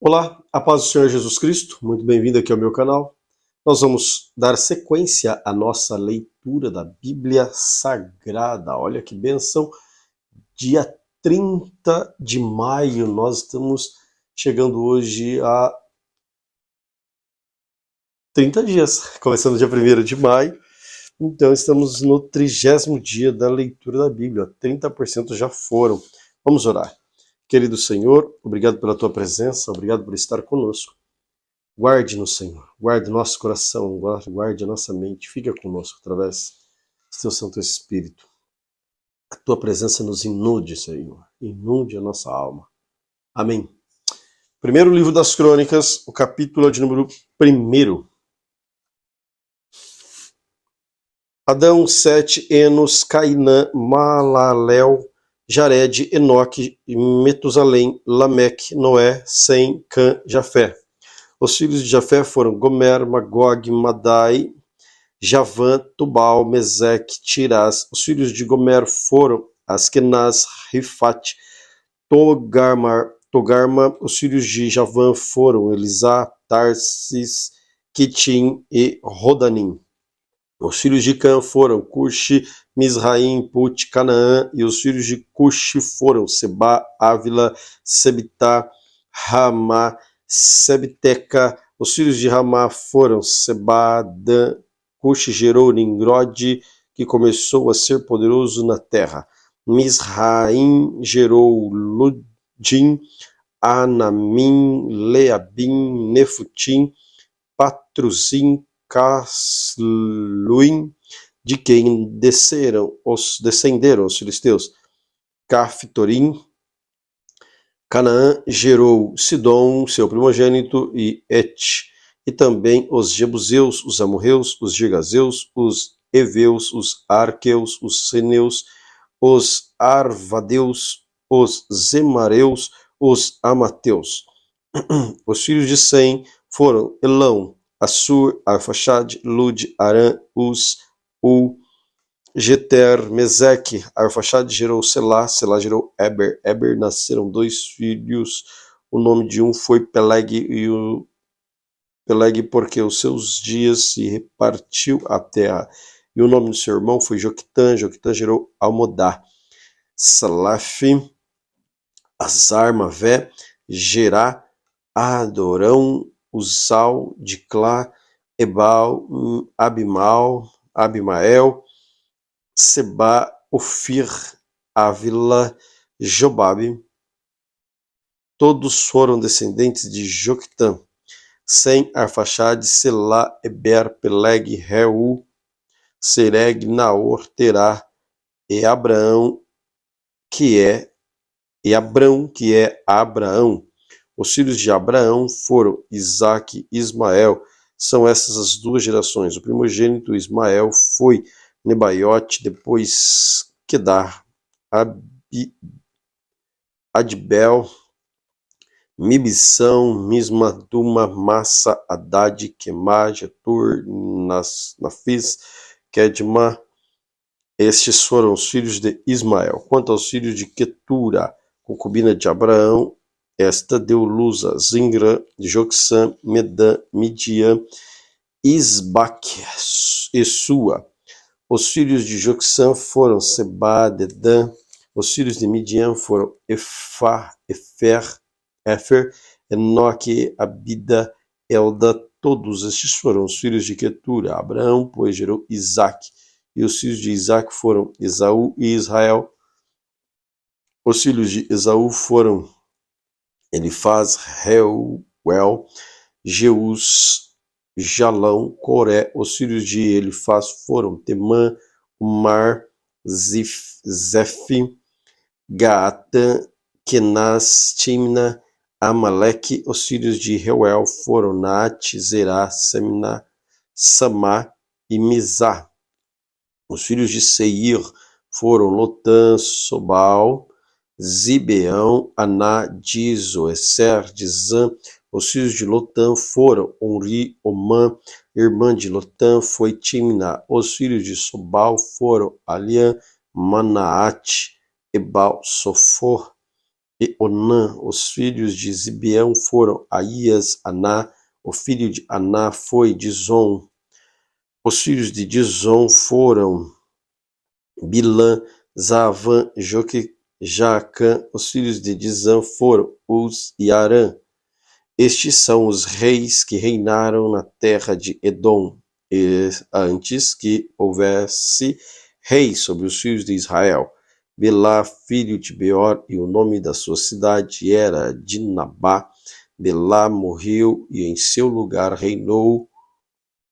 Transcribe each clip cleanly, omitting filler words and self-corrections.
Olá, a paz do Senhor Jesus Cristo, muito bem-vindo aqui ao meu canal. Nós vamos dar sequência à nossa leitura da Bíblia Sagrada. Olha que bênção! Dia 30 de maio, nós estamos chegando hoje a 30 dias, começando dia 1º de maio. Então estamos no 30º dia da leitura da Bíblia, 30% já foram. Vamos orar. Querido Senhor, obrigado pela tua presença, obrigado por estar conosco. Guarde-nos, Senhor, guarde nosso coração, guarde a nossa mente, fica conosco através do teu Santo Espírito. A tua presença nos inunde, Senhor, inunde a nossa alma. Amém. Primeiro livro das Crônicas, o capítulo de número 1. Adão, Sete, Enos, Cainã, Malaléu, Jared, Enoque, Metusalém, Lameque, Noé, Sem, Cã, Jafé. Os filhos de Jafé foram Gomer, Magog, Madai, Javã, Tubal, Meseque, Tirás. Os filhos de Gomer foram Askenaz, Rifate, Togarma. Os filhos de Javã foram Elisá, Tarsis, Quitim e Rodanim. Os filhos de Cã foram Cuxi, Misraim, Put, Canaã. E os filhos de Cuxi foram Seba, Ávila, Sebitá, Ramá, Sebteca. Os filhos de Ramá foram Seba, Dan. Cuxi gerou Nimrod, que começou a ser poderoso na terra. Misraim gerou Ludim, Anamim, Leabim, Nefutim, Patruzim, Casluim, de quem descenderam os filisteus. Caftorim. Canaã gerou Sidom, seu primogênito, e Et, e também os Jebuseus, os Amorreus, os Girgazeus, os Eveus, os Arqueus, os Seneus, os Arvadeus, os Zemareus, os Amateus. Os filhos de Sem foram Elão, Assur, Arfaxade, Lud, Arã, Uz, Geter, Meseque. Arfaxade gerou Selá, Selá gerou Eber. Eber nasceram 2 filhos. O nome de um foi Peleg, Peleg porque os seus dias se repartiu a terra. E o nome do seu irmão foi Joquitã. Joquitã gerou Almodá. Salaf, Azar, Mavé, Gerá, Adorão, Uzal, Diclá, Ebal, Abimael, Seba, Ofir, Ávila, Jobabe. Todos foram descendentes de Joquitã. Sem, Arfaxade, Selá, Eber, Peleg, Reu, Sereg, Naor, Terá e Abraão, que é Abraão. Os filhos de Abraão foram Isaque e Ismael. São essas as duas gerações. O primogênito Ismael foi Nebaiote, depois Quedar, Adbel, Mibsão, Misma, Duma, Massa, Haddad, Quemá, Getur, Nafis, Kedma. Estes foram os filhos de Ismael. Quanto aos filhos de Quetura, concubina de Abraão, esta deu luz a Zingra, Joxã, Medã, Midian, Isbaque e Sua. Os filhos de Joxã foram Seba, Dedã. Os filhos de Midian foram Éfer, Enoque, Abida, Elda. Todos estes foram os filhos de Quetura. Abraão, pois, gerou Isaque. E os filhos de Isaque foram Esaú e Israel. Os filhos de Esaú foram Elifaz, Reuel, Jeus, Jalão, Coré. Os filhos de Elifaz foram Temã, Umar, Zef, Gaatã, Kenaz, Timna, Amaleque. Os filhos de Reuel foram Naate, Zerá, Semna, Samá e Mizá. Os filhos de Seir foram Lotã, Sobal, Zibeão, Aná, Dizo, Esser, Dizã. Os filhos de Lotã foram Onri, Omã. Irmã de Lotã foi Timna. Os filhos de Sobal foram Aliã, Manaate, Ebal, Sofor. e Onã. Os filhos de Zibeão foram Aías, Aná. O filho de Aná foi Dizon. Os filhos de Dizon foram Bilã, Zaavan, Jacã. Os filhos de Dizã foram Uz e Arã. Estes são os reis que reinaram na terra de Edom, antes que houvesse rei sobre os filhos de Israel. Belá, filho de Beor, e o nome da sua cidade era Dinabá. Belá morreu, e em seu lugar reinou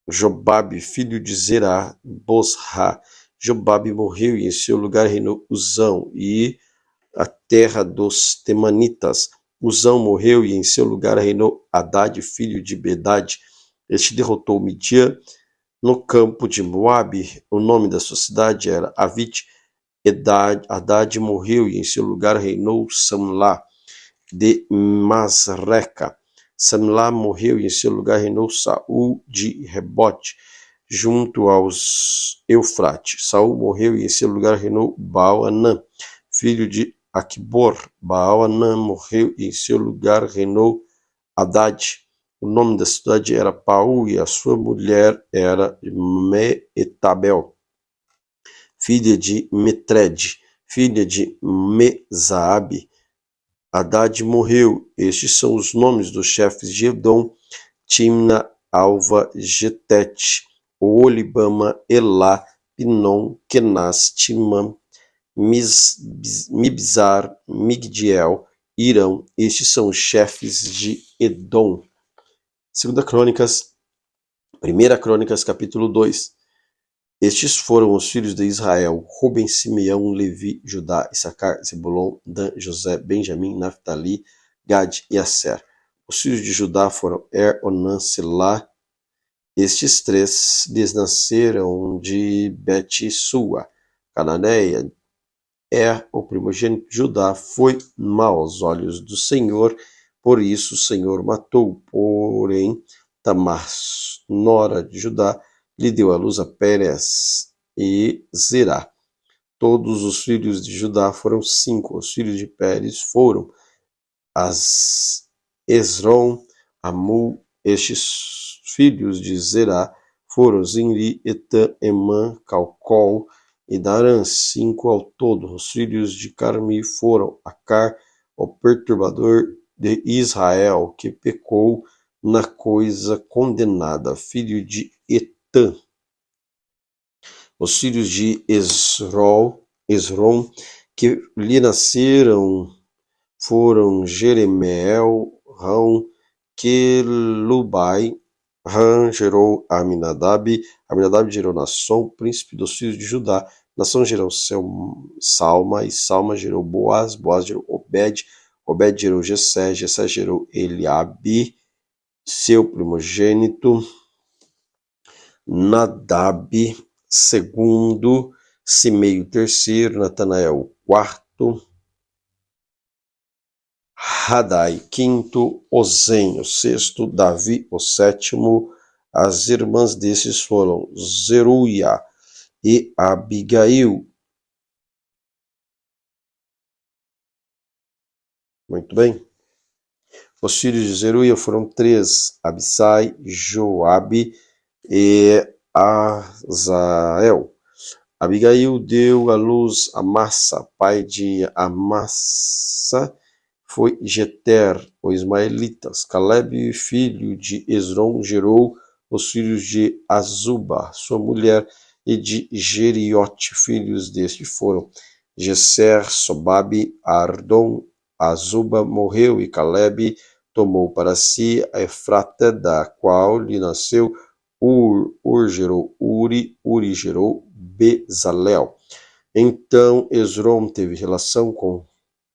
Jobabe, filho de Zerá, Bosra. Jobabe morreu, e em seu lugar reinou Uzão, e a terra dos Temanitas. Uzão morreu, e em seu lugar reinou Hadad, filho de Bedad. Este derrotou Midian no campo de Moabe. O nome da sua cidade era Avit. Hadad morreu, e em seu lugar reinou Samlá de Masreca. Samlá morreu, e em seu lugar reinou Saul de Rebote, junto aos Eufrates. Saul morreu, e em seu lugar reinou Baal-Anã, filho de Aquibor. Baal-Anã morreu, e em seu lugar reinou Hadad. O nome da cidade era Paú, e a sua mulher era Meetabel, filha de Metred, filha de Mezaabe. Hadad morreu. Estes são os nomes dos chefes de Edom: Timna, Alva, Getete, Olibama, Elá, Pinom, Kenaz, Timã, Mibzar, Migdiel, Irão. Estes são os chefes de Edom. 1 Crônicas, capítulo 2. Estes foram os filhos de Israel: Ruben, Simeão, Levi, Judá, Issacar, Zebulon, Dan, José, Benjamim, Naftali, Gad e Asser. Os filhos de Judá foram Onã, Selá. Estes três lhes nasceram de Bet-sua, cananeia. O primogênito de Judá foi mau aos olhos do Senhor, por isso o Senhor matou. Porém, Tamar, nora de Judá, lhe deu à luz a Pérez e Zerá. Todos os filhos de Judá foram 5. Os filhos de Pérez foram Esrom, Amul. Estes filhos de Zerá foram Zinri, Etã, Emã, Calcol e Darã, 5 ao todo. Os filhos de Carmi foram Acar, o perturbador de Israel, que pecou na coisa condenada, filho de Etã. Os filhos de Esrom, que lhe nasceram, foram Jeremeel, Rão, Quelubai. Rã gerou Aminadab, Aminadab gerou Nasson, príncipe dos filhos de Judá. Nasson gerou Salma, e Salma gerou Boaz, Boaz gerou Obed, Obed gerou Jessé, Jessé gerou Eliabe, seu primogênito, Nadab, segundo, Simei, o terceiro, Natanael, o quarto, Radai, quinto, Ozem, o sexto, Davi, o sétimo. As irmãs desses foram Zeruia e Abigail. Muito bem. Os filhos de Zeruia foram 3, Abissai, Joabe e Azael. Abigail deu à luz a Massa, pai de Amassa foi Jeter, os ismaelitas. Caleb, filho de Esrom, gerou os filhos de Azuba, sua mulher, e de Jeriote. Filhos deste foram Gesser, Sobabe, Ardon. Azuba morreu, e Caleb tomou para si a Efrata, da qual lhe nasceu Ur. Ur gerou Uri, Uri gerou Bezalel. Então Esrom teve relação com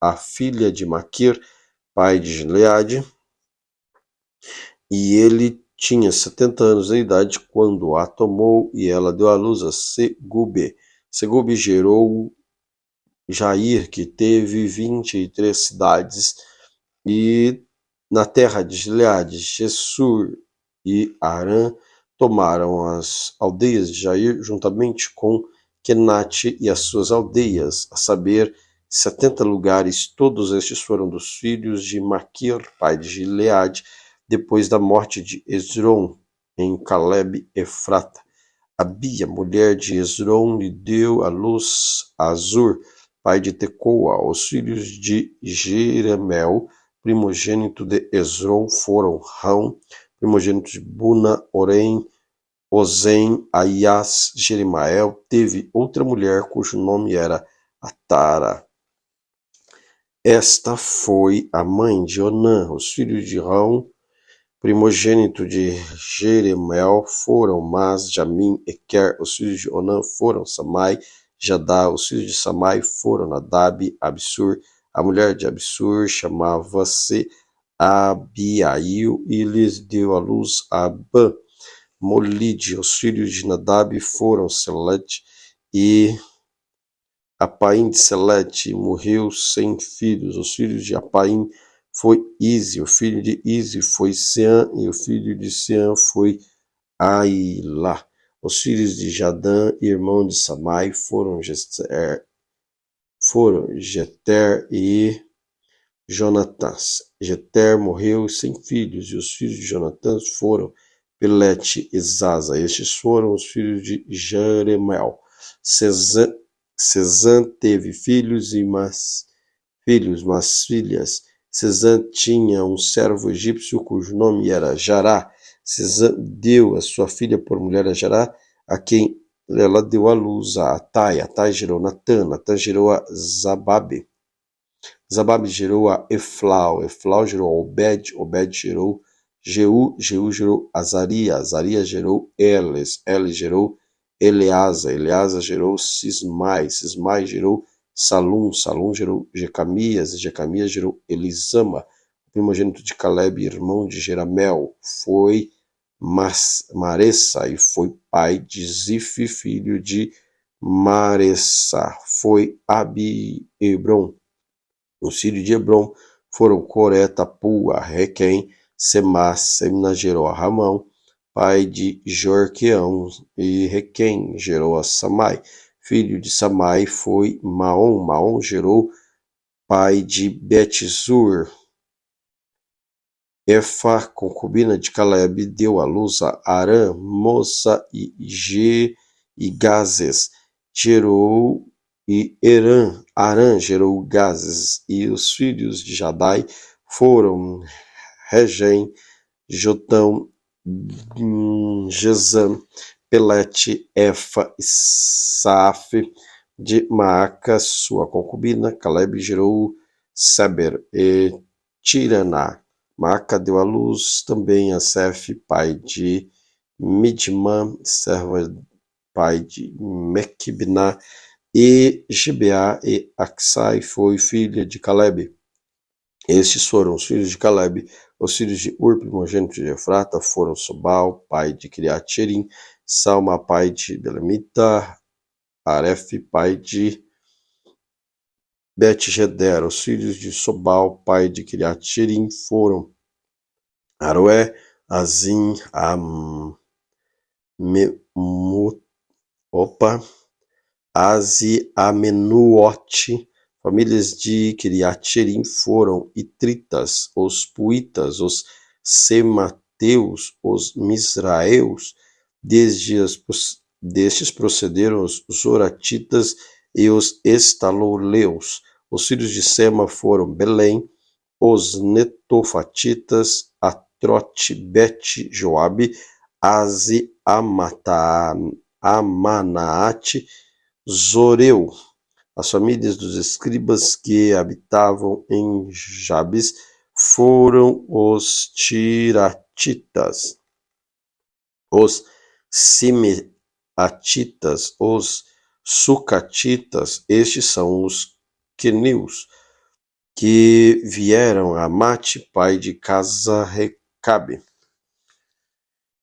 a filha de Maquir, pai de Gileade, e ele tinha 70 anos de idade quando a tomou, e ela deu à luz a Segube. Segube gerou Jair, que teve 23 cidades, e na terra de Gileade, Gessur e Arã tomaram as aldeias de Jair, juntamente com Kenate e as suas aldeias, a saber, 70 lugares. Todos estes foram dos filhos de Maquir, pai de Gileade, depois da morte de Esrom, em Caleb Efrata. Abia, mulher de Esrom, lhe deu à luz a Azur, pai de Tecoa. Os filhos de Jeremel, primogênito de Esrom, foram Rão, primogênito de Buna, Orem, Ozem, Aias. Jeremael teve outra mulher cujo nome era Atara. Esta foi a mãe de Onã. Os filhos de Rão, primogênito de Jeremel, foram Mas, Jamim, Equer. Os filhos de Onã foram Samai, Jadá. Os filhos de Samai foram Nadab, Absur. A mulher de Absur chamava-se Abiail e lhes deu à luz Abã, Molide. Os filhos de Nadab foram Selete e Apaim de Selete morreu sem filhos. Os filhos de Apaim foi Ize, o filho de Ize foi Seã, e o filho de Seã foi Ailá. Os filhos de Jadã, irmão de Samai, foram Jeter e Jonatãs. Jeter morreu sem filhos, e os filhos de Jonatãs foram Pelete e Zaza. Estes foram os filhos de Jeremel. Cesã teve filhos mas filhas. Cesã tinha um servo egípcio cujo nome era Jará. Cesã deu a sua filha por mulher a Jará, a quem ela deu à luz a Atai. Atai gerou Natã. Natã gerou a Zababe. Zababe gerou a Eflau. Eflau gerou a Obed. Obed gerou Jeú. Jeú gerou Azaria. Azaria gerou Eles. Eles gerou Eleasa. Eleasa gerou Sismai. Sismai gerou Salum. Salum gerou Jecamias. E Jecamias gerou Elisama. O primogênito de Caleb, irmão de Jeramel, foi Maressa, e foi pai de Zif, filho de Maressa. Foi Abi-Hebron. Os filhos de Hebron foram Coré, Tapua, Requem, Semá. Semna gerou a Ramão, pai de Jorqueão, e Requem gerou a Samai. Filho de Samai foi Maom. Maom gerou pai de Betzur. Efa, concubina de Caleb, deu à luz a Arã, Moça e Gazes. Gerou e Arã gerou Gazes. E os filhos de Jadai foram Regem, Jotão, Gesam, Pelete, Efa e Saaf. De Maaca, sua concubina, Caleb gerou Seber e Tiraná. Maaca deu à luz também a Sef, pai de Midmã, serva, pai de Mequibná, e Gibeá, e Axai foi filha de Caleb. Estes foram os filhos de Caleb. Os filhos de Ur, primogênito de Efrata, foram Sobal, pai de Criat-Jearim, Salma, pai de Belemita, Aref, pai de Bet-Geder. Os filhos de Sobal, pai de Criat-Jearim, foram Aroé, Azim, Azi, Amenuote. Famílias de Criat-Jearim foram Itritas, os Puitas, os Semateus, os Misraeus. Destes procederam os Zoratitas e os Estaloleus. Os filhos de Sema foram Belém, os Netofatitas, Atrote, Bet, Joabe, Azi, Amanaate, Zoreu. As famílias dos escribas que habitavam em Jabes foram os Tiratitas, os Simeatitas, os Sucatitas. Estes são os Queneus, que vieram a Mate, pai de Casa-Recabe.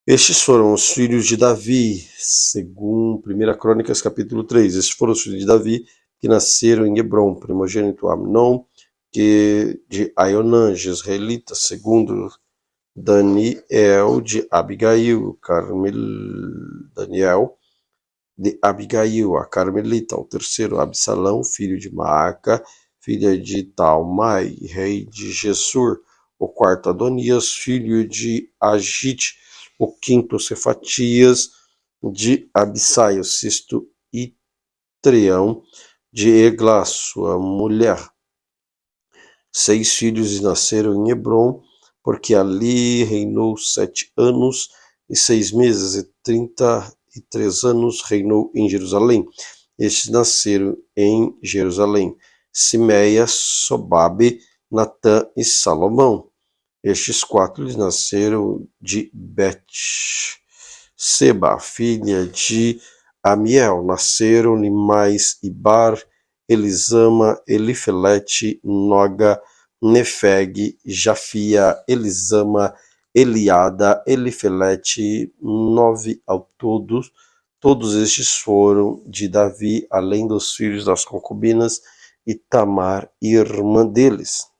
Estes foram os filhos de Davi, segundo 1 Crônicas, capítulo 3. Estes foram os filhos de Davi, que nasceram em Hebron, primogênito Amnon, que de Aionã, Jezreelita, segundo Daniel de Abigail, Daniel de Abigail, a Carmelita. O terceiro, Absalão, filho de Maaca, filha de Talmai, rei de Gessur. O quarto, Adonias, filho de Agite. O quinto, Cefatias, de Abissai. O sexto, Itreão, de Eglá, sua mulher. 6 filhos nasceram em Hebrom, porque ali reinou 7 anos e 6 meses, e 33 anos reinou em Jerusalém. Estes nasceram em Jerusalém: Simeia, Sobabe, Natã e Salomão. Estes 4 lhes nasceram de Bet-seba, filha de Amiel. Nasceram-lhe mais Ibar, Elisama, Elifelete, Noga, Nefeg, Jafia, Elisama, Eliada, Elifelete, 9 ao todo. Todos estes foram de Davi, além dos filhos das concubinas, e Tamar, irmã deles.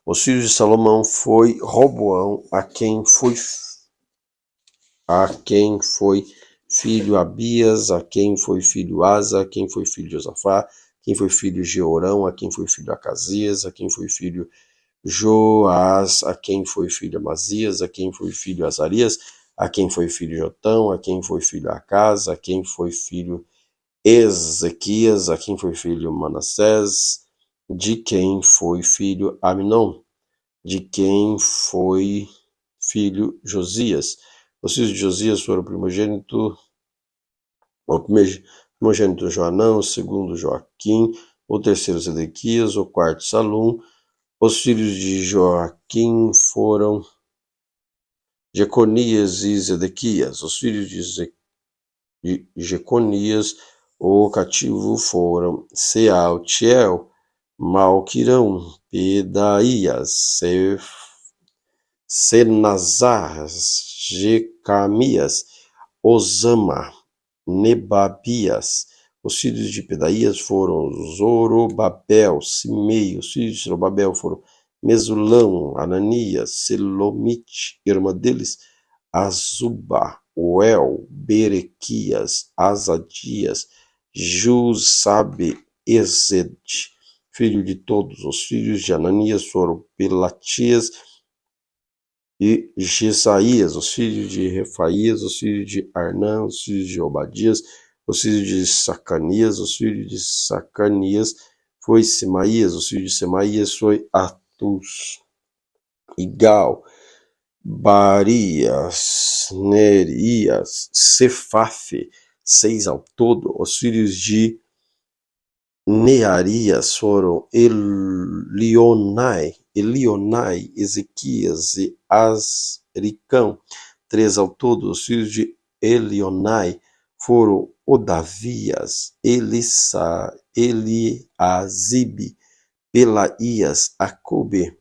Os filhos de Salomão foi Roboão, a quem foi filho Abias, a quem foi filho Asa, a quem foi filho Josafá, a quem foi filho Jeorão, a quem foi filho Acasias, a quem foi filho Joás, a quem foi filho Amazias, a quem foi filho Azarias, a quem foi filho Jotão, a quem foi filho Acas, a quem foi filho Ezequias, a quem foi filho Manassés, de quem foi filho Aminon, de quem foi filho Josias. Os filhos de Josias foram o primogênito Joanão, o segundo Joaquim, o terceiro Zedequias, o quarto Salum. Os filhos de Joaquim foram Jeconias e Zedequias. Os filhos de Jeconias, o cativo, foram Sealtiel, Malquirão, Pedaías, Senazar, Jecamias, Osama, Nebabias. Os filhos de Pedaías foram Zorobabel, Simei. Os filhos de Zorobabel foram Mesulão, Ananias, Selomite, irmã deles, Azuba, Uel, Berequias, Azadias, Jusabe, Ezed. Filho de todos os filhos de Ananias foram Pelatias e Jesaías. Os filhos de Refaías, os filhos de Arnã, os filhos de Obadias, os filhos de Sacanias. Os filhos de Sacanias foi Semaías. Os filhos de Semaías foi Atus, Igal, Barias, Nerias, Cefafe, 6 ao todo. Os filhos de Nearias foram Elionai, Ezequias e Azricão, 3 ao todo. Os filhos de Elionai foram Odavias, Eliazibe, Pelaías, Acube,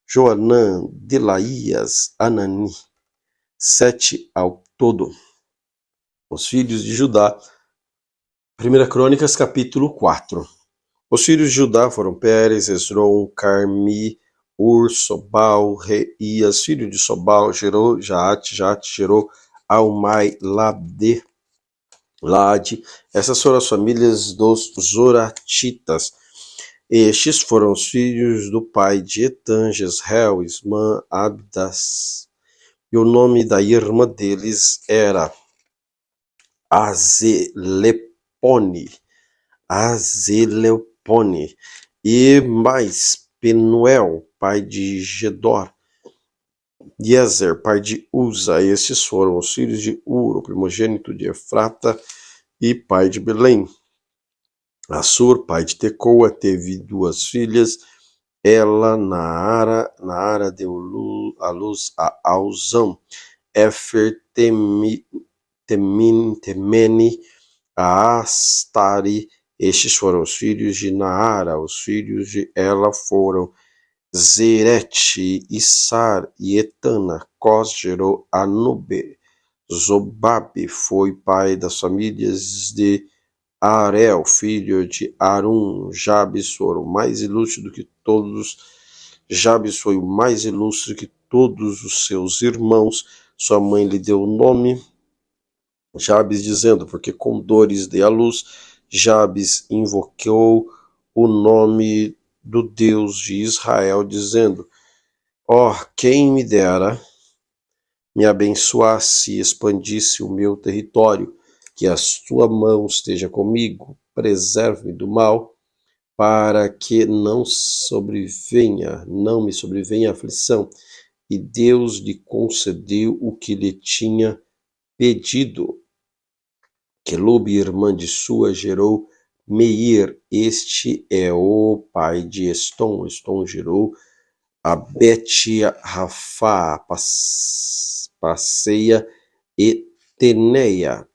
Joanã, Delaías, Anani, 7 ao todo. Os filhos de Judá. 1 Crônicas, capítulo 4. Os filhos de Judá foram Pérez, Esrom, Carmi, Sobal, Reias. Filho de Sobal gerou Jaate, Jaate gerou Almai, Lade. Essas foram as famílias dos Zoratitas. Estes foram os filhos do pai de Etan, Jezreel, Ismã, Abdas. E o nome da irmã deles era Azelepone, e mais Penuel, pai de Gedor, Jezer, pai de Uza. Esses foram os filhos de Ur, primogênito de Efrata e pai de Belém. Assur, pai de Tecoa, teve 2 filhas. Ela, Naara deu a luz a Alzão, Efer, Temene, a Astari. Estes foram os filhos de Naara. Os filhos de Ela foram Zerete, Issar e Etana. Cós gerou Anube. Zobabe foi pai das famílias de Arel, filho de Arum. Jabes foi o mais ilustre do que todos. Jabes foi o mais ilustre que todos os seus irmãos. Sua mãe lhe deu o nome Jabes dizendo, porque com dores dei à luz. Jabes invocou o nome do Deus de Israel, dizendo, quem me dera me abençoasse e expandisse o meu território, que a tua mão esteja comigo, preserve-me do mal, para que não me sobrevenha aflição. E Deus lhe concedeu o que lhe tinha pedido. Quelube, irmã de Sua, gerou Meir. Este é o pai de Estom. Estom gerou a Bet-Rafá, Passeia e Teina,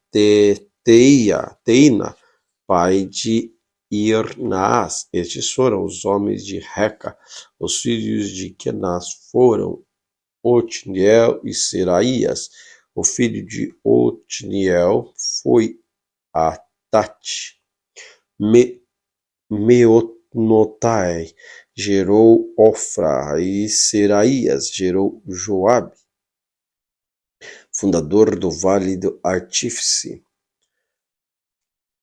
pai de Irnaás. Estes foram os homens de Reca. Os filhos de Kenaz foram Otniel e Seraías. O filho de Otniel foi Atate. Meonotai gerou Ofra, e Seraías gerou Joabe, fundador do Vale do Artífice,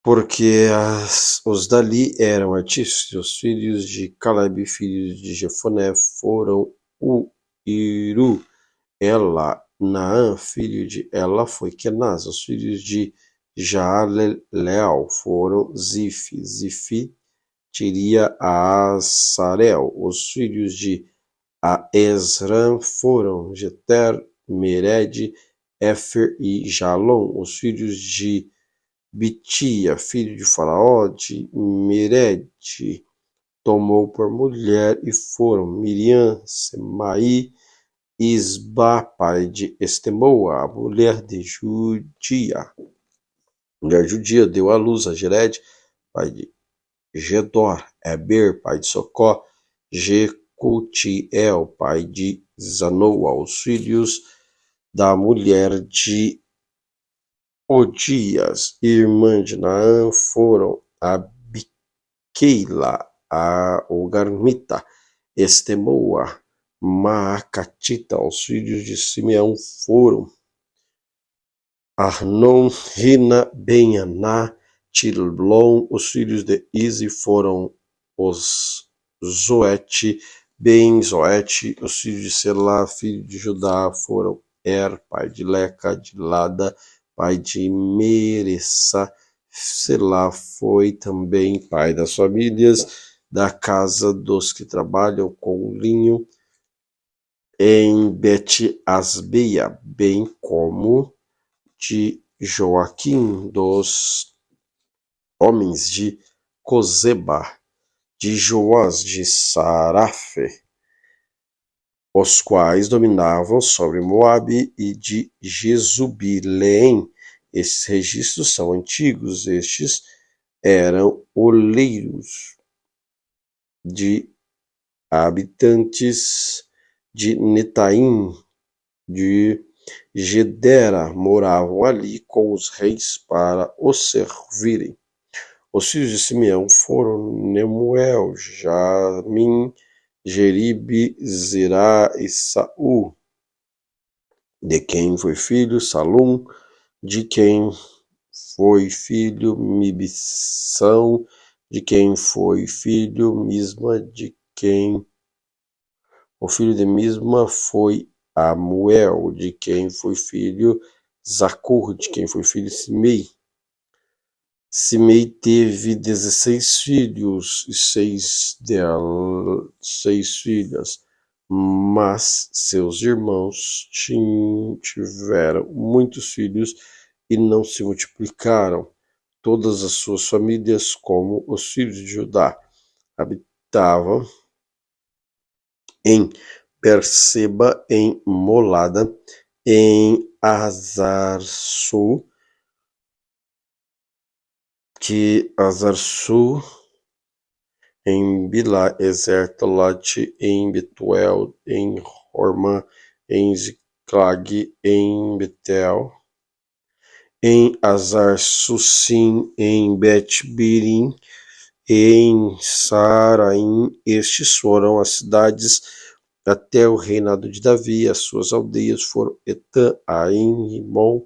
porque os dali eram artífices. Os filhos de Caleb, filhos de Jefoné, foram Iru. Ela, Naã, filho de Ela, foi Kenaz. Os filhos de Jaaleel foram Zifi, Tiria a Asarel. Os filhos de Aesram foram Jeter, Mered, Éfer e Jalom. Os filhos de Bitia, filho de Faraó, de Mered, tomou por mulher, e foram Miriam, Semaí, Isba, pai de Estemoa, a mulher de Judia. Mulher judia deu à luz a Jered, pai de Gedor, Eber, pai de Socó, Jecutiel, pai de Zanoa. Os filhos da mulher de Odias, irmã de Naã, foram Abiqueila, a Ogarmita, Estemoa, Maacatita. Os filhos de Simeão foram Arnon, Rina, Ben-Aná, Tilblom. Os filhos de Izi foram os Zoete, Ben-Zoete. Os filhos de Selá, filho de Judá, foram pai de Leca, de Lada, pai de Meressa. Selá foi também pai das famílias da casa dos que trabalham com linho em Bet-Asbeia, bem como de Joaquim, dos homens de Cozeba, de Joás, de Sarafe, os quais dominavam sobre Moabe, e de Jezubileém. Esses registros são antigos. Estes eram oleiros de habitantes de Netaim, de Gedera, moravam ali com os reis para os servirem. Os filhos de Simeão foram Nemuel, Jamim, Jeribe, Zerá e Saul, de quem foi filho Salum, de quem foi filho Mibsão, de quem foi filho Misma, de quem o filho de Misma foi Amuel, de quem foi filho Zacur, de quem foi filho Simei. Simei teve 16 filhos e 6 filhas, mas seus irmãos tiveram muitos filhos e não se multiplicaram. Todas as suas famílias, como os filhos de Judá, habitavam em Berseba, em Molada, em Azarsu, em Bilá, Ezer, Talat, em Betuel, em Hormã, em Ziclag, em Betel, em Azar-Sussim, em Bet-Birim, em Saraim. Estes foram as cidades até o reinado de Davi. As suas aldeias foram Etã, Aim, Rimon,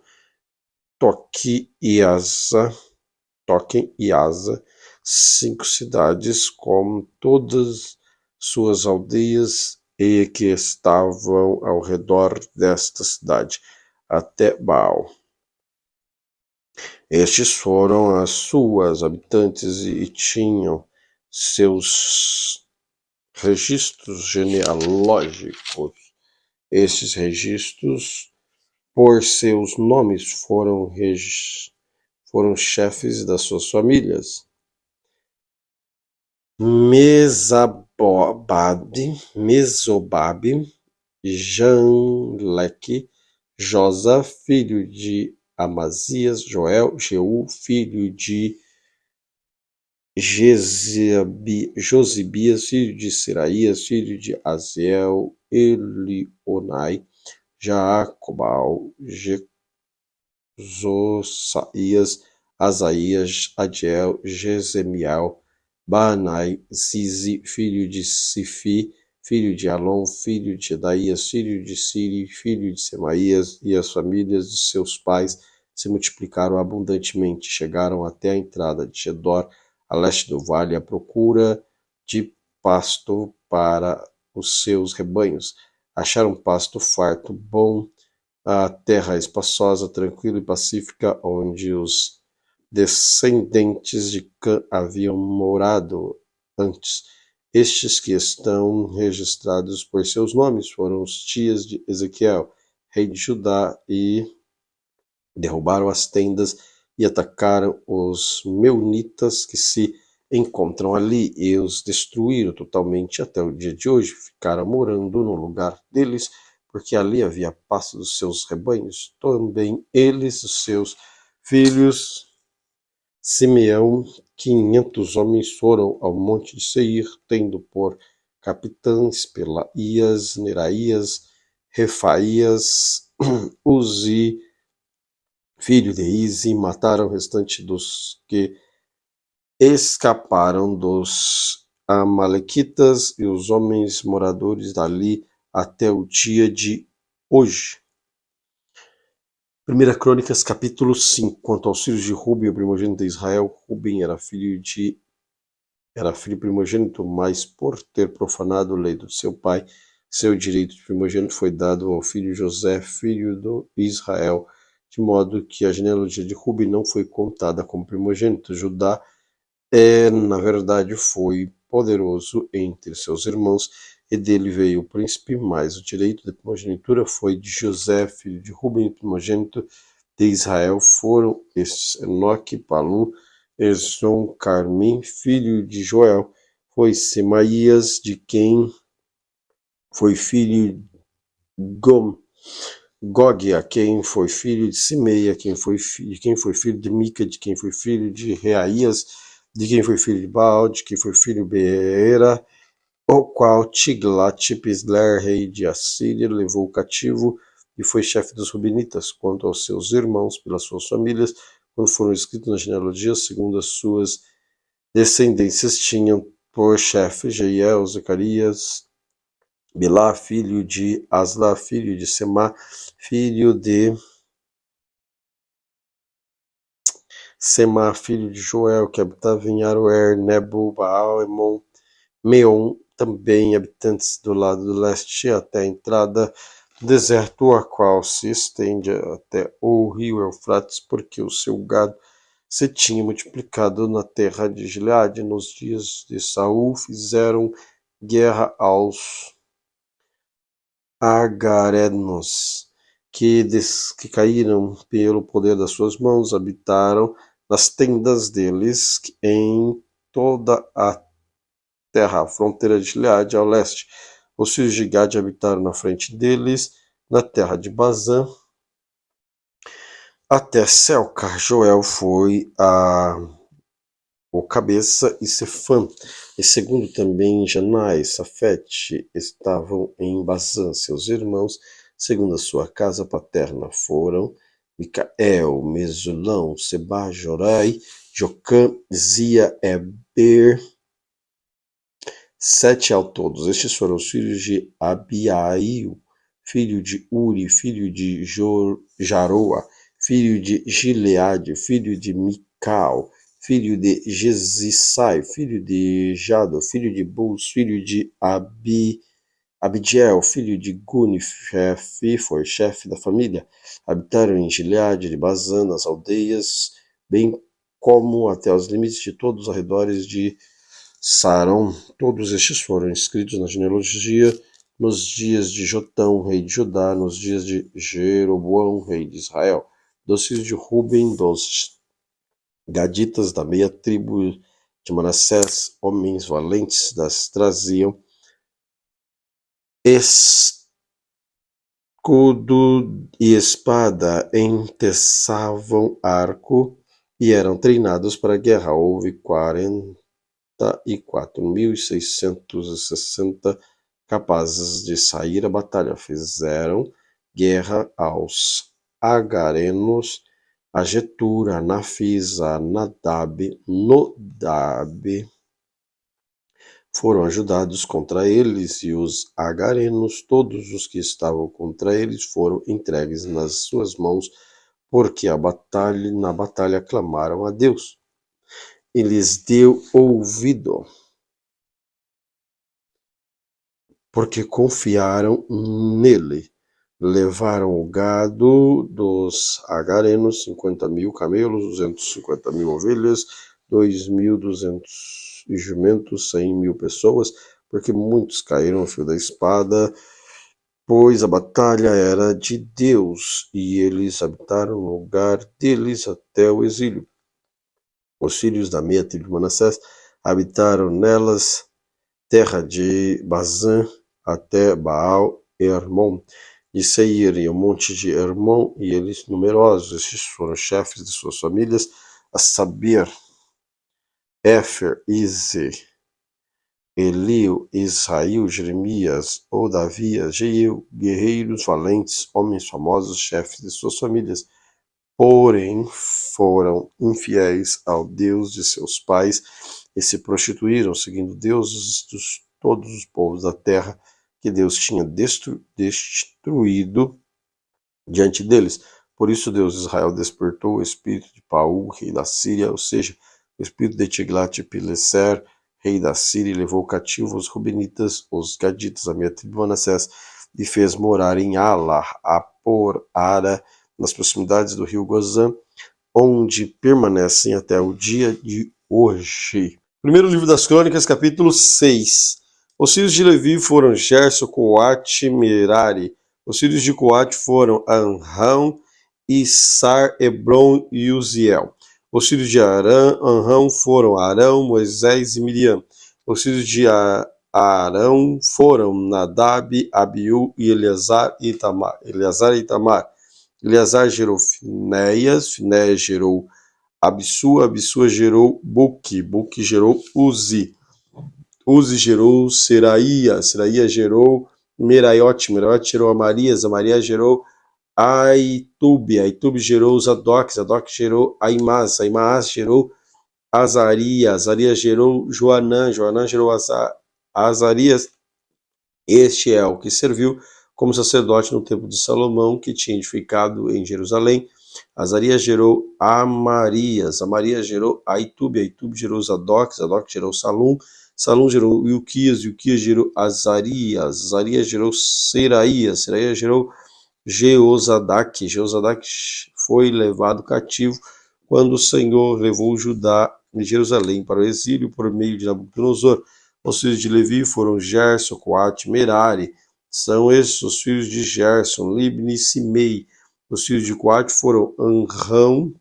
Toque e Asa, 5 cidades com todas suas aldeias e que estavam ao redor desta cidade, até Baal. Estes foram as suas habitantes e tinham seus registros genealógicos. Estes registros, por seus nomes, foram chefes das suas famílias. Mesobabe, Janleque, Josa, filho de Amazias, Joel, Jeú, filho de Josibias, filho de Seraías, filho de Aziel, Elionai, Jacobal, Josaias, Asaías, Adiel, Jezemiel, Baanai, Zizi, filho de Sifi, filho de Alon, filho de Edaías, filho de Siri, filho de Semaías, e as famílias de seus pais se multiplicaram abundantemente, chegaram até a entrada de Gedor, a leste do vale, à procura de pasto para os seus rebanhos. Acharam pasto farto, bom, a terra espaçosa, tranquila e pacífica, onde os descendentes de Cã haviam morado antes. Estes que estão registrados por seus nomes foram os tias de Ezequiel, rei de Judá, e derrubaram as tendas e atacaram os meunitas que se encontram ali e os destruíram totalmente até o dia de hoje. Ficaram morando no lugar deles, porque ali havia pasto dos seus rebanhos. Também eles, os seus filhos, Simeão, 500 homens foram ao monte de Seir, tendo por capitães Pelaías, Neraías, Refaías, Uzi, filho de Izi, mataram o restante dos que escaparam dos amalequitas e os homens moradores dali até o dia de hoje. 1 Crônicas, capítulo 5. Quanto aos filhos de Ruben, o primogênito de Israel, Ruben era filho primogênito, mas por ter profanado a lei do seu pai, seu direito de primogênito foi dado ao filho José, filho de Israel, de modo que a genealogia de Ruben não foi contada como primogênito. Judá, na verdade, foi poderoso entre seus irmãos, e dele veio o príncipe, mas o direito de primogenitura foi de José, filho de Ruben, primogênito de Israel. Foram estes Enoque, Palu, Esrom, Carmim, filho de Joel, foi Semaías, de quem foi filho Gog, a quem foi filho de Simei, de quem foi filho de Mica, de quem foi filho de Reaías, de quem foi filho de Baal, de quem foi filho de Beera, o qual Tiglat-Pisler, rei de Assíria, levou cativo e foi chefe dos Rubenitas. Quanto aos seus irmãos, pelas suas famílias, quando foram escritos na genealogia, segundo as suas descendências, tinham por chefe Jeiel, Zacarias, Bilá, filho de Asla, filho de Semá, filho de Joel, que habitava em Aroer, Nebo, Baal, Emon, Meon, também habitantes do lado do leste, até a entrada do deserto, a qual se estende até o rio Eufrates, porque o seu gado se tinha multiplicado na terra de Gileade. Nos dias de Saul fizeram guerra aos agarenos, que caíram pelo poder das suas mãos, habitaram nas tendas deles em toda a terra, a fronteira de Gileade ao leste. Os filhos de Gade habitaram na frente deles, na terra de Bazã, até Selcar. Joel foi o cabeça, e Sefã, e segundo também Janai, Safete, estavam em Bazã. Seus irmãos, segundo a sua casa paterna, foram Micael, Mesulão, Seba, Jorai, Jocã, Zia, Eber, 7 ao todos. Estes foram os filhos de Abiail, filho de Uri, filho de Jaroa, filho de Gileade, filho de Mical, filho de Jesissai, filho de Jado, filho de Bus, filho de Abidiel, filho de Guni, foi chefe da família, habitaram em Gileade de Bazã, nas aldeias, bem como até os limites de todos os arredores de Saron. Todos estes foram escritos na genealogia nos dias de Jotão, rei de Judá, nos dias de Jeroboão, rei de Israel. Dos filhos de Ruben, dos gaditas da meia tribo de Manassés, homens valentes das traziam escudo e espada, enteçavam arco e eram treinados para a guerra. Houve 44.660 capazes de sair à batalha. Fizeram guerra aos agarenos, a Getura, a Nafis, a Nadab, Nodab, foram ajudados contra eles, e os agarenos, todos os que estavam contra eles, foram entregues nas suas mãos, porque na batalha clamaram a Deus. E lhes deu ouvido, porque confiaram nele. Levaram o gado dos agarenos, 50.000 camelos, 250.000 ovelhas, 2.200 jumentos, 100.000 pessoas, porque muitos caíram ao fio da espada, pois a batalha era de Deus, e eles habitaram no lugar deles até o exílio. Os filhos da meia tribo de Manassés habitaram nelas, terra de Bazã até Baal-Hermon, de Seir e o monte de Hermon, e eles numerosos. Estes foram chefes de suas famílias, a saber, Éfer, Ize, Eliu, Israel, Jeremias, Odavias, Jeiel, guerreiros valentes, homens famosos, chefes de suas famílias. Porém, foram infiéis ao Deus de seus pais e se prostituíram, seguindo deuses de todos os povos da terra que Deus tinha destruído diante deles. Por isso Deus de Israel despertou o espírito de Paul, rei da Síria, ou seja, o espírito de Tiglat-Pileser, rei da Síria, e levou cativo os Rubenitas, os Gaditas, a meia tribo de Manassés, e fez morar em Alar, Ara, nas proximidades do rio Gozã, onde permanecem até o dia de hoje. Primeiro livro das Crônicas, capítulo 6. Os filhos de Levi foram Gerson, Coate, Merari. Os filhos de Coate foram Anrão, Issar, Hebron e Uziel. Os filhos de Anrão foram Arão, Moisés e Miriam. Os filhos de Arão foram Nadab, Abiú e Eleazar e Itamar. Eleazar gerou Finéias, Finéias gerou Abissua, Abissua gerou Buque, Buque gerou Uzi, Uzi gerou Seraía, Seraía gerou Meraiote, Meraiote gerou Amarias, Amarias gerou Aitube, Aitube gerou Zadok, Zadok gerou Aimás, Aimás gerou Azarias, Azarias gerou Joanã, Joanã gerou Azarias. Este é o que serviu como sacerdote no templo de Salomão, que tinha edificado em Jerusalém. Azarias gerou Amarias, Amarias gerou Aitube, Aitube gerou Zadok, Zadok gerou Salum, Salum gerou Ilquias, Ilquias gerou Azarias, Azarias gerou Seraías, Seraías gerou Jeozadak, Jeozadak foi levado cativo quando o Senhor levou Judá e Jerusalém para o exílio por meio de Nabucodonosor. Os filhos de Levi foram Gerson, Coate, Merari. São esses os filhos de Gerson, Libni e Simei. Os filhos de Coate foram Anrão,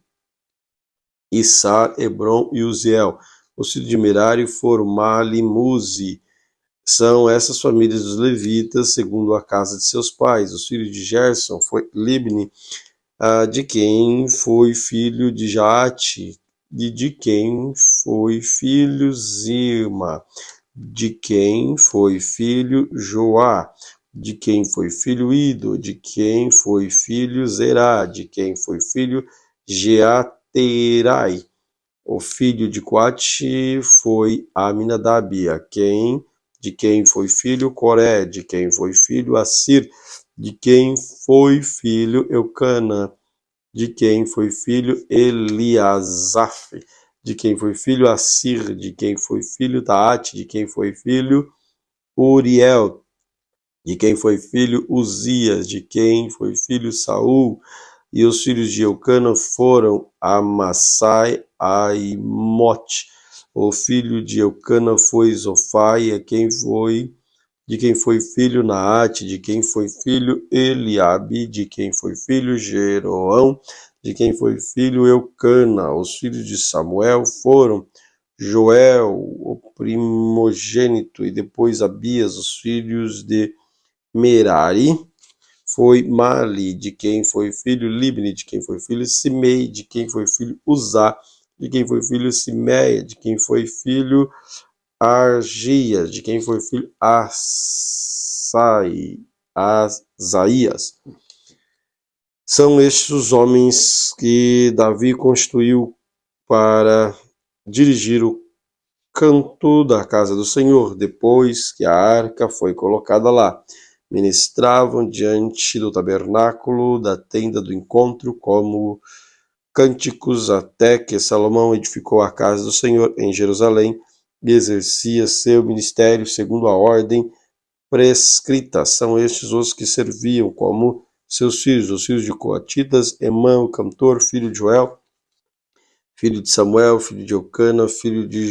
Issar, Hebron e Uziel. Os filhos de Merari foram Mali, Muzi. São essas famílias dos levitas, segundo a casa de seus pais. Os filhos de Gerson foi Libni, de quem foi filho de Jaate, e de quem foi filho Zima, de quem foi filho Joá, de quem foi filho Ido, de quem foi filho Zerá, de quem foi filho Jeaterai. O filho de Coate foi Aminadab, de quem foi filho Coré, de quem foi filho Assir, de quem foi filho Eucana, de quem foi filho Eliasaf, de quem foi filho Assir, de quem foi filho Taate, de quem foi filho Uriel, de quem foi filho Uzias, de quem foi filho Saul. E os filhos de Eucana foram Amassai, Aimote. O filho de Eucana foi Zofai, de quem foi filho Naate, de quem foi filho Eliabe, de quem foi filho Jeroão, de quem foi filho Eucana. Os filhos de Samuel foram Joel, o primogênito, e depois Abias. Os filhos de Merari foi Mali, de quem foi filho Libni, de quem foi filho Simei, de quem foi filho Uzá, de quem foi filho Simeia, de quem foi filho Argias, de quem foi filho Asaías. São estes os homens que Davi constituiu para dirigir o canto da casa do Senhor, depois que a arca foi colocada lá. Ministravam diante do tabernáculo da tenda do encontro como cânticos até que Salomão edificou a casa do Senhor em Jerusalém e exercia seu ministério segundo a ordem prescrita. São estes os que serviam como seus filhos, os filhos de Coatitas: Emã, o cantor, filho de Joel, filho de Samuel, filho de Eucana, filho de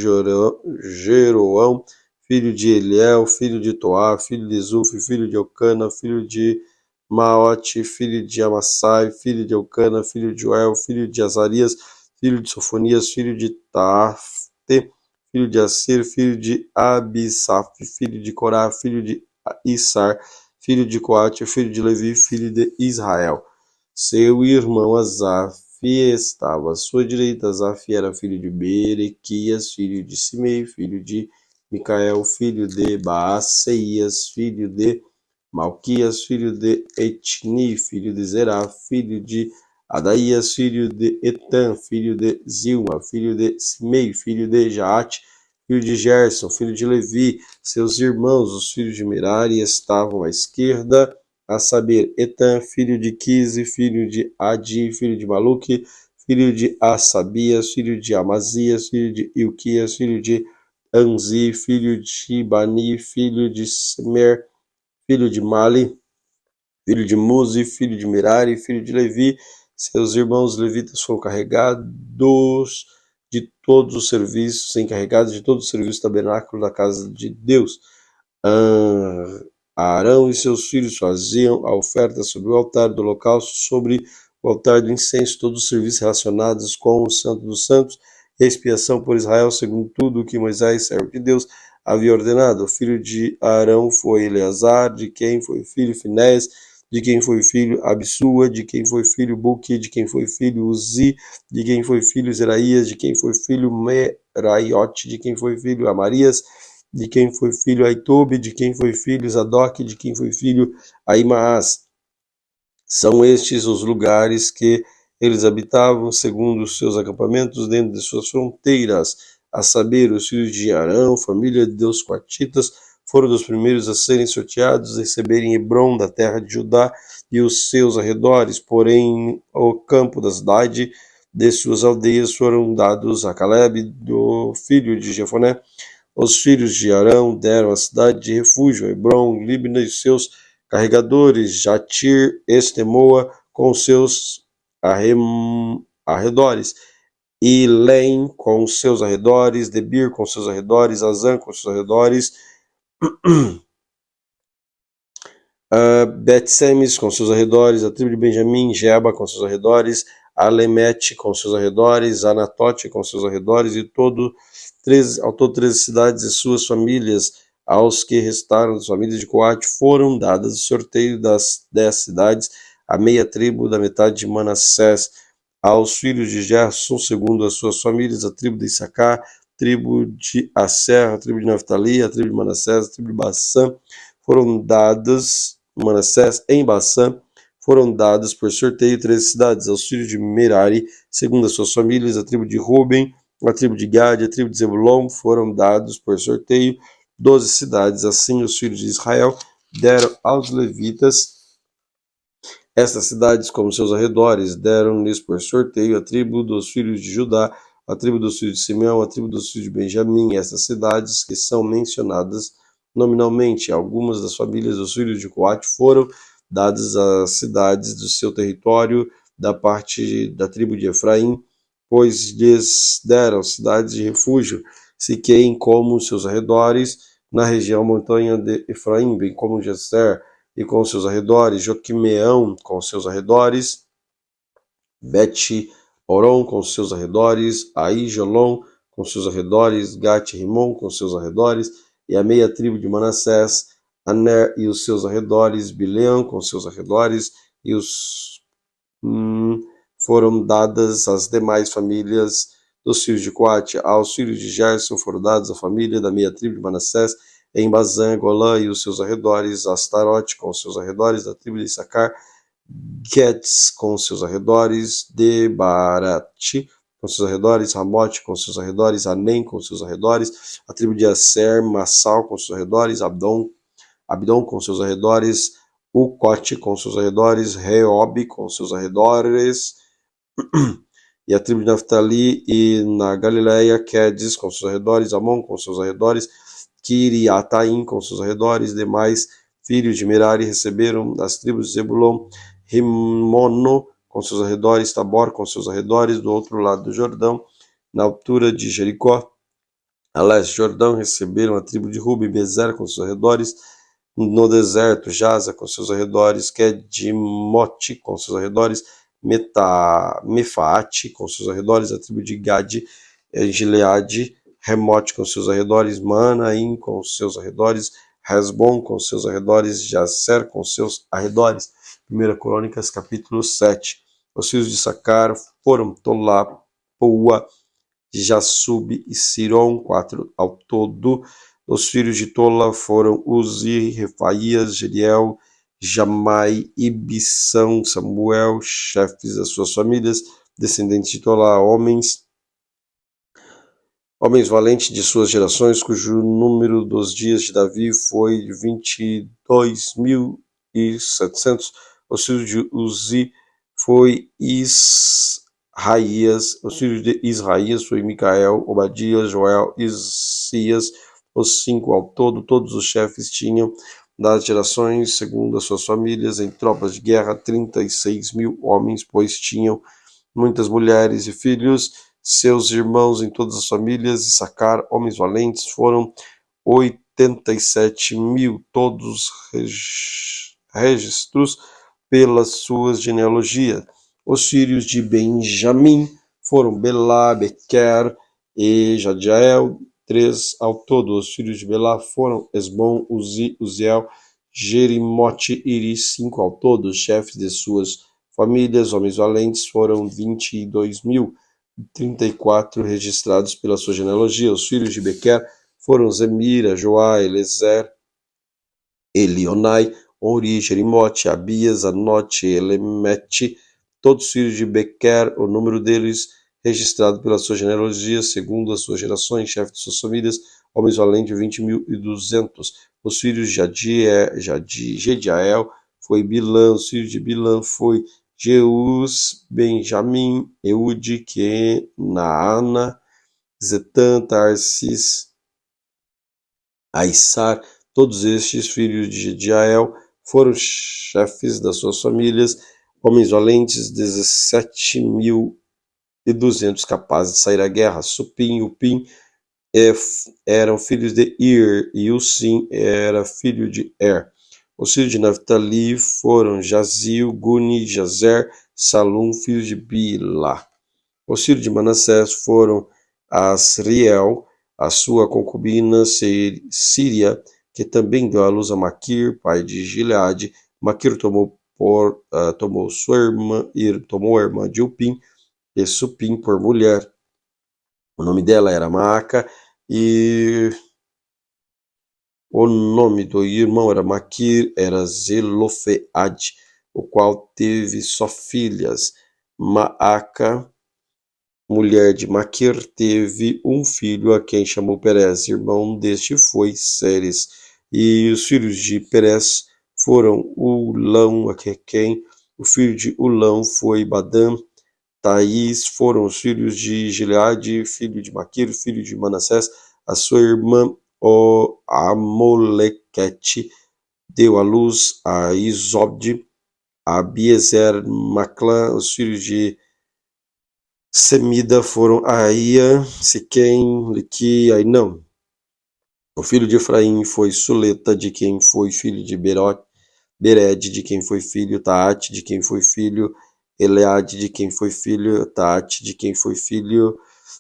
Jeroão, filho de Eliel, filho de Toá, filho de Zuf, filho de Eucana, filho de Maote, filho de Amassai, filho de Eucana, filho de Joel, filho de Azarias, filho de Sofonias, filho de Tafte, filho de Assir, filho de Abisaf, filho de Corá, filho de Issar, filho de Coate, filho de Levi, filho de Israel. Seu irmão Asaf estava à sua direita. Asaf era filho de Berequias, filho de Simei, filho de Micael, filho de Baaseias, filho de Malquias, filho de Etni, filho de Zerá, filho de Adaías, filho de Etan, filho de Zilma, filho de Simei, filho de Jaate, filho de Gerson, filho de Levi. Seus irmãos, os filhos de Merari, estavam à esquerda, a saber, Etan, filho de Quise, filho de Adi, filho de Maluque, filho de Asabias, filho de Amazias, filho de Ilquias, filho de Anzi, filho de Bani, filho de Semer, filho de Mali, filho de Muzi, filho de Merari, filho de Levi. Seus irmãos levitas foram encarregados de todos os serviços do tabernáculo da casa de Deus. Arão e seus filhos faziam a oferta sobre o altar do holocausto, sobre o altar do incenso, todos os serviços relacionados com o Santo dos Santos e a expiação por Israel, segundo tudo o que Moisés, servo de Deus, havia ordenado. O filho de Arão foi Eleazar, de quem foi filho Finéias, de quem foi filho Abissua, de quem foi filho Buque, de quem foi filho Uzi, de quem foi filho Zeraías, de quem foi filho Meraiote, de quem foi filho Amarias, de quem foi filho Aitobe, de quem foi filho Zadok, de quem foi filho Aimaas. São estes os lugares que eles habitavam, segundo os seus acampamentos, dentro de suas fronteiras, a saber, os filhos de Arão, família de Deus coatitas, foram dos primeiros a serem sorteados, a receberem Hebrom da terra de Judá e os seus arredores, porém o campo da cidade de suas aldeias foram dados a Caleb, do filho de Jefoné. Os filhos de Arão deram a cidade de refúgio, Hebrom, Libna e seus carregadores, Jatir, Estemoa com seus arredores, Ilém com seus arredores, Debir com seus arredores, Azan com seus arredores, Bet-Semes com seus arredores, a tribo de Benjamim, Geba com seus arredores, Alemete com seus arredores, Anatote com seus arredores, e ao todo 13 cidades e suas famílias. Aos que restaram das famílias de Coate foram dadas o sorteio das 10 cidades, a meia tribo da metade de Manassés. Aos filhos de Gerson, segundo as suas famílias, a tribo de Issacar, a tribo de Asser, a tribo de Naftali, a tribo de Manassés, a tribo de Bassã, foram dadas, Manassés em Bassã, foram dadas por sorteio 13 cidades. Aos filhos de Merari, segundo as suas famílias, a tribo de Ruben, a tribo de Gade, a tribo de Zebulon, foram dados por sorteio 12 cidades. Assim os filhos de Israel deram aos levitas Estas cidades, como seus arredores, deram-lhes por sorteio a tribo dos filhos de Judá, a tribo dos filhos de Simeão, a tribo dos filhos de Benjamim. Estas cidades que são mencionadas nominalmente, algumas das famílias dos filhos de Coate foram dadas às cidades do seu território da parte da tribo de Efraim, pois lhes deram cidades de refúgio, Siquém como seus arredores, na região montanha de Efraim, bem como Geser e com seus arredores, Joquimeão com seus arredores, Bet-Horon com seus arredores, Aijolon com seus arredores, Gat-Rimon com seus arredores, e a meia tribo de Manassés, Aner e os seus arredores, Bileão com seus arredores, e os foram dadas às demais famílias dos filhos de Coate. Aos filhos de Gerson foram dados a família da meia tribo de Manassés, em Bazã, Golã e os seus arredores, Astarote com os seus arredores, da tribo de Issacar, Guedes com seus arredores, Debarate com seus arredores, Ramote com seus arredores, Anem com seus arredores, a tribo de Aser, Massal com seus arredores, Abdon com seus arredores, Ucote com seus arredores, Reob com seus arredores, e a tribo de Naftali e na Galileia, Quedes com seus arredores, Amon com seus arredores, Kiriataim com seus arredores, demais filhos de Merari receberam das tribos de Zebulon, Rimono com seus arredores, Tabor com seus arredores, do outro lado do Jordão, na altura de Jericó, a leste do Jordão, receberam a tribo de Rubi, Bezer com seus arredores, no deserto, Jaza com seus arredores, Kedimote com seus arredores, Mefaate com seus arredores, a tribo de Gade, Gileade, Remote com seus arredores, Manaim com seus arredores, Hesbon com seus arredores, Jazer com seus arredores. 1 Crônicas, capítulo 7. Os filhos de Sacar foram Tolá, Pua, Jassub e Siron, 4 ao todo. Os filhos de Tola foram Uzi, Refaías, Jeriel, Jamai, Ibissão, Samuel, chefes das suas famílias, descendentes de Tola, homens valentes de suas gerações, cujo número dos dias de Davi foi de 22.700. Os filhos de Uzi foi Israías, os filhos de Israías foi Micael, Obadias, Joel, Isias, os 5 ao todo. Todos os chefes tinham das gerações, segundo as suas famílias, em tropas de guerra, 36.000 homens, pois tinham muitas mulheres e filhos. Seus irmãos em todas as famílias, Issacar, homens valentes, foram 87.000, todos registros pelas suas genealogias. Os filhos de Benjamim foram Belá, Bequer e Jadiael, 3 ao todo. Os filhos de Belá foram Esbom, Uzi, Uziel, Jerimote e Iri, 5 ao todo. Os chefes de suas famílias, homens valentes, foram 22.034 registrados pela sua genealogia. Os filhos de Bequer foram Zemira, Joá, Elezer, Elionai, Ori, Jerimote, Abias, Anote, Elemete, todos os filhos de Bequer, o número deles registrado pela sua genealogia, segundo as suas gerações, chefe de suas famílias, homens valentes, 20.200. Os filhos de Jediael foi Bilã, os filhos de Bilã foi Jeus, Benjamim, Eude, Kenaana, Zetã, Tarsis, Aissar. Todos estes filhos de Jediael foram chefes das suas famílias, homens valentes, 17.200 capazes de sair à guerra. Supim e Upim eram filhos de Ir, e Usim era filho de Er. Os filhos de Naftali foram Jazil, Guni, Jazer, Salum, filhos de Bilá. Os filhos de Manassés foram Asriel, a sua concubina Síria, que também deu à luz a Maquir, pai de Gileade. Maquir tomou a irmã de Upim e Supim por mulher. O nome dela era Maaca e o nome do irmão era Maquir, era Zelofeade, o qual teve só filhas. Maaca, mulher de Maquir, teve um filho a quem chamou Perez. Irmão deste foi Seres. E os filhos de Perez foram Ulão, a quem O filho de Ulão foi Badã. Taís foram os filhos de Gileade, filho de Maquir, filho de Manassés. A sua irmã Amolequete deu à luz a Isobde, a Abiezer, Maclã. Os filhos de Semida foram Aia, Siquém, Liqui, Ainã. O filho de Efraim foi Suleta, de quem foi filho de Bered, de quem foi filho Taate, de quem foi filho Eleade, de quem foi filho Taate, de quem foi filho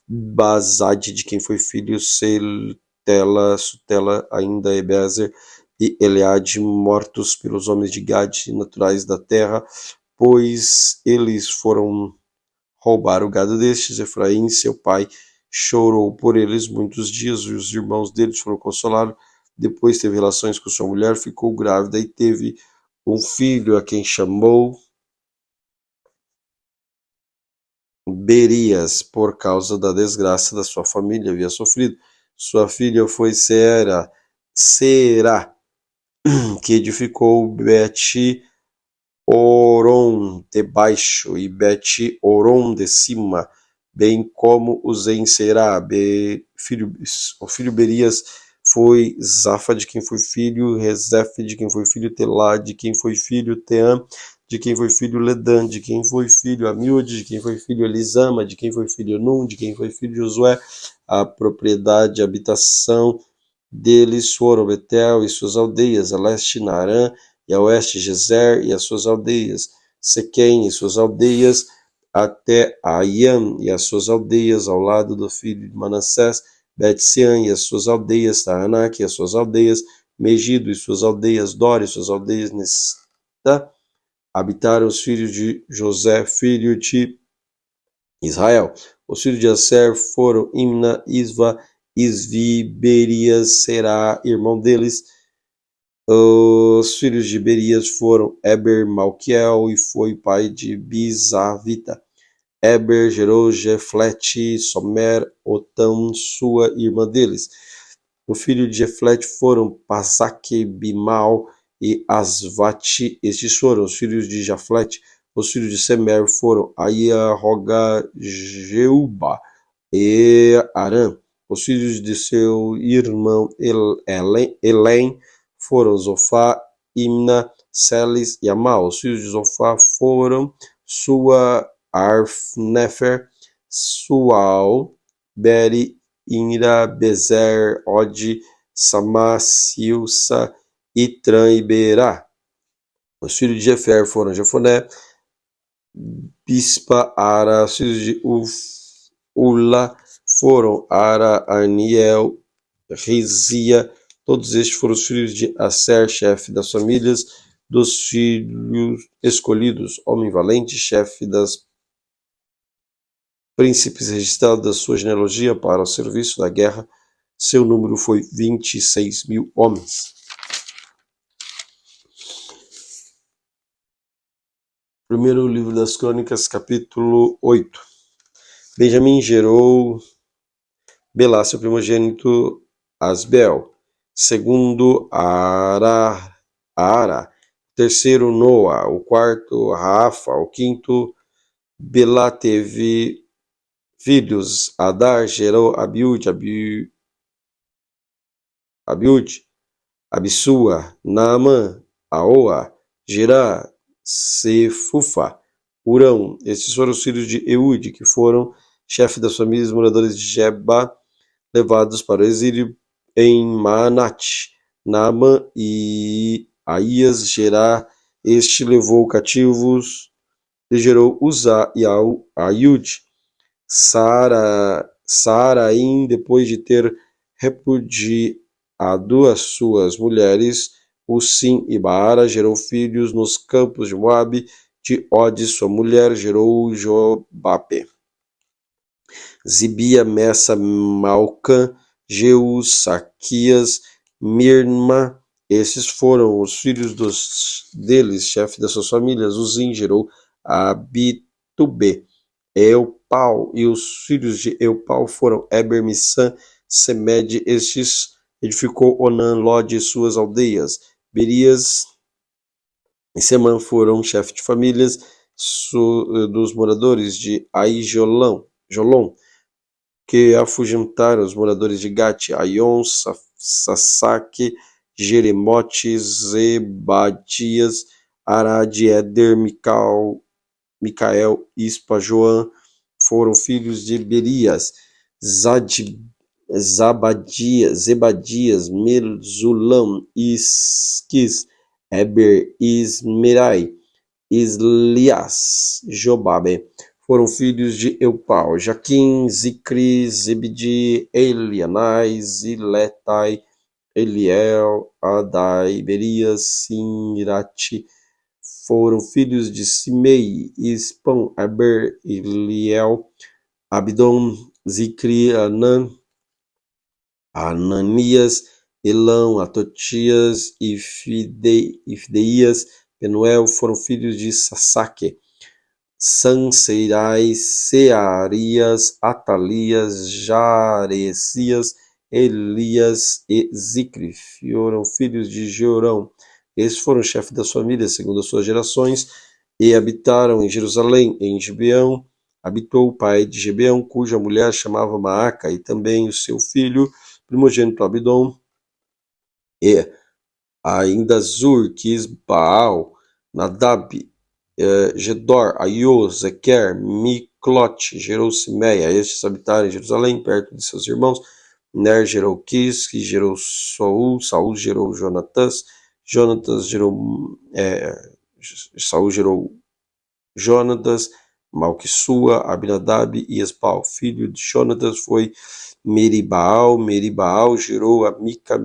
Bazade, de quem foi filho Sutela, ainda Ebezer e Eleade, mortos pelos homens de Gade, naturais da terra, pois eles foram roubar o gado destes. Efraim, seu pai, chorou por eles muitos dias, e os irmãos deles foram consolados. Depois teve relações com sua mulher, ficou grávida e teve um filho, a quem chamou Berias, por causa da desgraça da sua família havia sofrido. Sua filha foi Será, que edificou Bet-Oron de baixo e Bet-Oron de cima, bem como os em Será. O filho Berias foi Zafa, de quem foi filho Rezef, de quem foi filho Telá, de quem foi filho Team, de quem foi filho Ledã, de quem foi filho Amiúde, de quem foi filho Elisama, de quem foi filho Num, de quem foi filho Josué. A propriedade, a habitação deles foram Betel e suas aldeias, a leste Naarã, e a oeste Gezer e as suas aldeias, Sequém e suas aldeias, até Aiam e as suas aldeias, ao lado do filho de Manassés, Bet-Sean e as suas aldeias, Taanac e as suas aldeias, Megido e suas aldeias, Dor e suas aldeias, Nesta, habitaram os filhos de José, filho de Israel. Os filhos de Aser foram Imna, Isva, Isvi, Berias, Será, irmão deles. Os filhos de Berias foram Eber, Malquiel, e foi pai de Bizavita. Eber gerou Jeflete, Somer, Otão, sua irmã deles. O filho de Jeflete foram Pasaque, Bimal e Asvati. Estes foram os filhos de Jaflete. Os filhos de Semer foram Aia, Roga, Jeuba e Arã. Os filhos de seu irmão Elém foram Zofá, Imna, Selis e Amal. Os filhos de Zofá foram Sua, Arfnefer, Sual, Beri, Inra, Bezer, Ode, Samá, Silsa, Itran e Berá. Os filhos de Jefer foram Jefoné, Bispa, Ara. Os filhos de Ula foram Ara, Arniel, Rizia. Todos estes foram os filhos de Aser, chefe das famílias dos filhos escolhidos, homem valente, chefe das príncipes registrados da sua genealogia para o serviço da guerra. Seu número foi 26.000 homens. Primeiro livro das Crônicas, capítulo 8. Benjamim gerou Belá, seu primogênito, Asbel. Segundo, Ara. Terceiro, Noa. O quarto, Rafa. O quinto, Belá teve filhos. Adar gerou Abiúde, Abissua, Naamã, Aoa, Girá, Sefufa, Urão. Estes foram os filhos de Eude, que foram chefe das famílias moradores de Geba, levados para o exílio em Maanate. Naamã e Aías, Gerá, este levou cativos e gerou Uzá e Aiude. Saaraim, depois de ter repudiado as suas mulheres, Usim e Baara, gerou filhos nos campos de Moabe. De Ode, sua mulher, gerou Jobabe. Zibia, Messa, Malcã, Jeus, Saquias, Mirma. Esses foram os filhos deles, chefe das suas famílias. Uzim gerou Abitube, Eupau, e os filhos de Eupau foram Eber, Missã, Semed. Estes edificou Onã, Lode e suas aldeias. Berias e Semã foram chefe de famílias dos moradores de Aijolon, que afugentaram os moradores de Gate, Aion, Sasaque, Jeremote, Zebadias, Arad, Éder, Micael, Ispa, Joã, foram filhos de Berias, Zebadias, Mesulam, Isquis, Eber, Ismerai, Islias, Jobabe, foram filhos de Eupal, Jaquim, Zicri, Zebidi, Elianai, Ziletai, Eliel, Adai, Berias, Sinirati, foram filhos de Simei, Ispão, Eber, Eliel, Abdon, Zicri, Ananias, Elão, Atotias, Ifdeias, Penuel, foram filhos de Sasaque, Sanseirais, Searias, Atalias, Jaresias, Elias e Zicri, foram filhos de Jeorão. Esses foram chefes das famílias, segundo as suas gerações, e habitaram em Jerusalém. Em Gibeão habitou o pai de Gibeão, cuja mulher chamava Maaca, e também o seu filho, primogênito Abidom, e ainda Zur, Quis, Baal, Nadab, Gedor, Aiô, Zequer, Miclote, gerou Simeia. Estes habitaram em Jerusalém, perto de seus irmãos. Ner gerou Quis, que gerou Saul, Saul gerou Jonatas, Jonatas gerou Saul gerou Jonatas, Malquissua, Abinadab e Espal. Filho de Jonatas foi Meribaal, Meribaal gerou a Mica,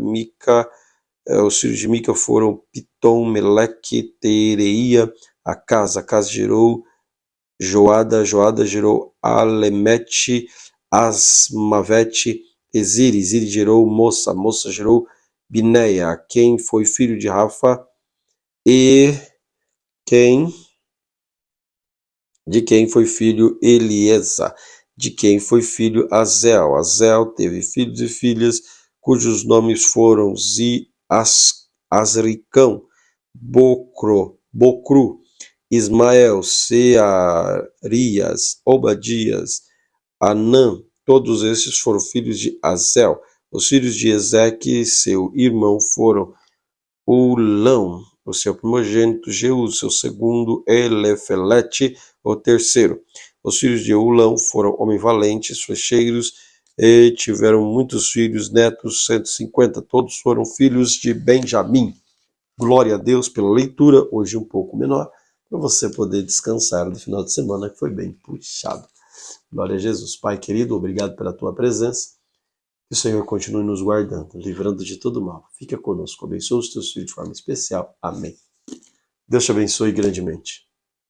os filhos de Mica foram Pitom, Meleque, Tereia, Acas gerou Joada, Joada gerou Alemete, Asmavete, Eziri gerou Moça, Moça gerou Bineia, quem foi filho de Rafa, e de quem foi filho Eliesa, de quem foi filho Azel. Azel teve filhos e filhas, cujos nomes foram Azricão, Bocru, Ismael, Searias, Obadias, Anã, todos esses foram filhos de Azel. Os filhos de Ezeque, seu irmão, foram Ulão, o seu primogênito, Jeú, seu segundo, Elefelete, o terceiro. Os filhos de Ulão foram homens valentes, flecheiros, e tiveram muitos filhos, netos, 150. Todos foram filhos de Benjamim. Glória a Deus pela leitura, hoje um pouco menor, para você poder descansar no final de semana, que foi bem puxado. Glória a Jesus. Pai querido, obrigado pela tua presença. Que o Senhor continue nos guardando, livrando de todo mal. Fica conosco, abençoa os teus filhos de forma especial. Amém. Deus te abençoe grandemente.